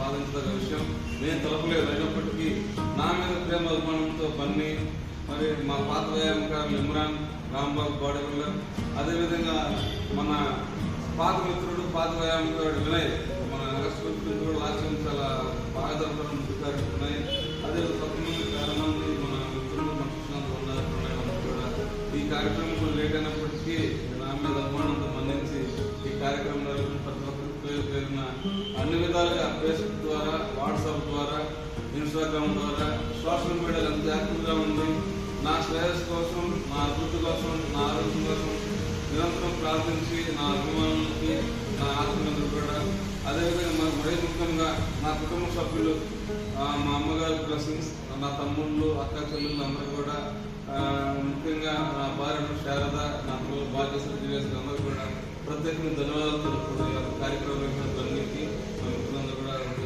సాధించదగ్గ విషయం. నేను తలపలేదు, అయినప్పటికీ నా మీద ప్రేమ అభిమానంతో బన్నీ, మరి మా పాత వ్యాయామకారులు ఇమ్రాన్, రాంబాబు బాడీ బిల్డర్, అదేవిధంగా మన పాత మిత్రుడు పాత వ్యాయామకారుడు వినయ్, మన నగస్పతి కూడా లాస్ట్ టైం చాలా బాగా జరపడం వినయ్, అదే కొంతమంది చాలా మంది మన మిత్రులు మన కృష్ణాలు ఉన్నారు కూడా. ఈ కార్యక్రమం లేట్ అయినప్పటికీ నా మీద అభిమానంతో మన్నించి ఈ కార్యక్రమంలో ప్రతి ఒక్కరికి పేరున అన్ని విధాలుగా ఫేస్బుక్ ద్వారా, వాట్సాప్ ద్వారా, ఇన్స్టాగ్రామ్ ద్వారా, సోషల్ మీడియాలో ఎంత యాక్టివ్గా ఉంది, నా శ్రేయస్ కోసం, నా అభివృద్ధి కోసం, నా ఆరోగ్యం కోసం నిరంతరం ప్రార్థించి నా అభిమానులకి, నా ఆత్మీయులకు కూడా, అదేవిధంగా మరీ ముఖ్యంగా నా కుటుంబ సభ్యులు, మా అమ్మగారి బ్లెస్సింగ్స్, నా తమ్ముళ్ళు, అక్క చెల్లెళ్ళు అందరూ కూడా, ముఖ్యంగా నా భార్య శారద, నా పిల్లలు భాగ్యశ్రీ దివేశ్వరి అందరూ కూడా ప్రత్యేకంగా ధన్యవాదాలు తెలుపుకుంటున్నారు కార్యక్రమం బన్నీకి.